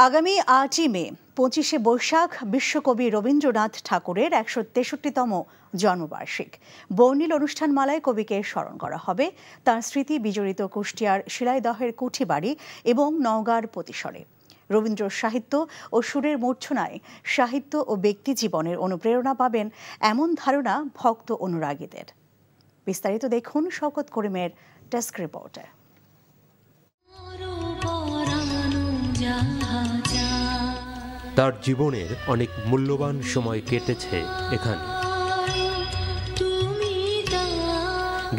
আগামী ৮ই মে ২৫শে বৈশাখ বিশ্বকবি রবীন্দ্রনাথ ঠাকুরের ১৬৩তম জন্মবার্ষিক। বর্ণিল অনুষ্ঠানমালায় কবিকে স্মরণ করা হবে তাঁর স্মৃতি বিজড়িত কুষ্টিয়ার শিলাইদহের কুঠিবাড়ি এবং নওগাঁর পতিসরে। রবীন্দ্র সাহিত্য ও সুরের মূর্ছনায় সাহিত্য ও ব্যক্তি জীবনের অনুপ্রেরণা পাবেন এমন ধারণা ভক্ত অনুরাগীদের। বিস্তারিত দেখুন শওকত করিমের ডেস্ক রিপোর্টে। তার জীবনের অনেক মূল্যবান সময় কেটেছে এখানে।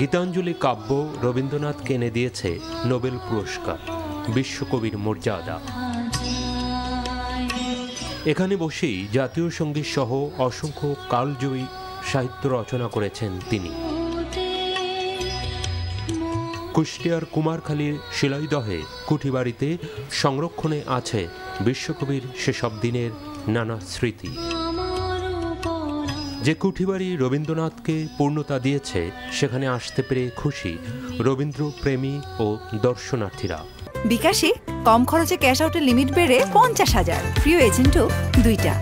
গীতাঞ্জলি কাব্য রবীন্দ্রনাথকে এনে দিয়েছে নোবেল পুরস্কার, বিশ্বকবির মর্যাদা। এখানে বসেই জাতীয় সঙ্গীত সহ অসংখ্য কালজয়ী সাহিত্য রচনা করেছেন তিনি। কুষ্টিয়ার কুমারখালীর শিলাইদহে কুঠিবাড়িতে সংরক্ষণে আছে বিশ্বকবির সেসব দিনের নানা স্মৃতি। যে কুঠিবাড়ি রবীন্দ্রনাথকে পূর্ণতা দিয়েছে সেখানে আসতে পেরে খুশি রবীন্দ্র প্রেমী ও দর্শনার্থীরা। বিকাশে কম খরচে ক্যাশ আউটের লিমিট বেড়ে ৫০,০০০, প্রিয় এজেন্টও ২টা।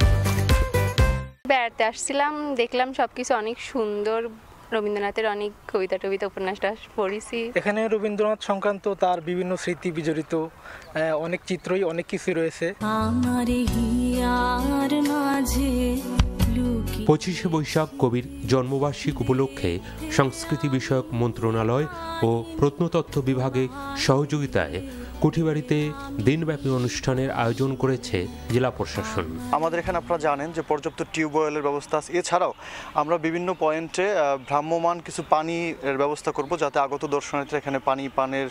বেড়াতে আসছিলাম, দেখলাম সবকিছু অনেক সুন্দর। রবীন্দ্রনাথের অনেক কবিতা উপন্যাসটা পড়েছি। এখানে রবীন্দ্রনাথ সংক্রান্ত তার বিভিন্ন স্মৃতি বিজড়িত অনেক চিত্রই অনেক কিছু রয়েছে। ২৫শে বৈশাখ কবির জন্মবার্ষিকী উপলক্ষে সংস্কৃতি বিষয়ক মন্ত্রণালয় ও প্রত্নতত্ত্ব বিভাগের সহযোগিতায় কুঠিবাড়িতে দিনব্যাপী অনুষ্ঠানের আয়োজন করেছে জেলা প্রশাসন। আমাদের এখানে আপনারা জানেন যে পর্যাপ্ত টিউবওয়েলের ব্যবস্থা আছে। এছাড়াও আমরা বিভিন্ন পয়েন্টে ভ্রাম্যমান কিছু পানির ব্যবস্থা করব, যাতে আগত দর্শনার্থীরা এখানে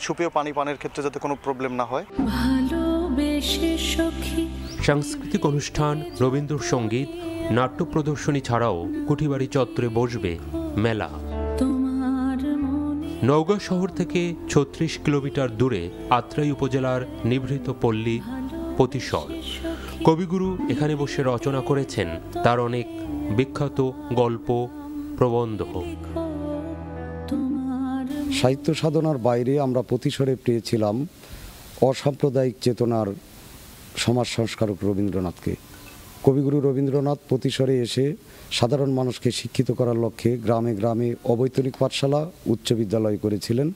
সুপেয় পানি পানের ক্ষেত্রে যাতে কোনো প্রবলেম না হয়। সাংস্কৃতিক অনুষ্ঠান, রবীন্দ্রসঙ্গীত, নাট্য প্রদর্শনী ছাড়াও কুঠিবাড়ি চত্বরে বসবে মেলা। নওগাঁ শহর থেকে ৩৬ কিলোমিটার দূরে আত্রাই উপজেলার নিভৃত পল্লী পতিসর। কবিগুরু এখানে বসে রচনা করেছেন তার অনেক বিখ্যাত গল্প, প্রবন্ধ। সাহিত্য সাধনার বাইরে আমরা পতিসরে পেয়েছিলাম অসাম্প্রদায়িক চেতনার সমাজ সংস্কারক রবীন্দ্রনাথকে। কবিগুরু রবীন্দ্রনাথ পতিসরে এসে সাধারণ মানুষকে শিক্ষিত করার লক্ষ্যে গ্রামে গ্রামে অবৈতনিক পাঠশালা, উচ্চ বিদ্যালয় করেছিলেন।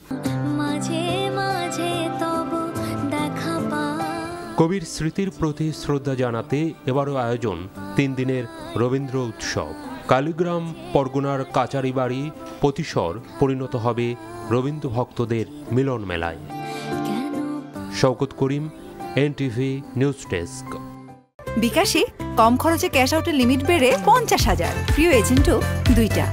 কবির স্মৃতির প্রতি শ্রদ্ধা জানাতে এবারও আয়োজন ৩ দিনের রবীন্দ্র উৎসব। কালীগ্রাম পরগনার কাচারিবাড়ি পতিসর পরিণত হবে রবীন্দ্র ভক্তদের মিলন মেলায়। শওকত করিম, NTV নিউজ ডেস্ক। বিকাশে কম খরচে ক্যাশ আউটের লিমিট বেড়ে ৫০,০০০, প্রিয় এজেন্টও ২টা।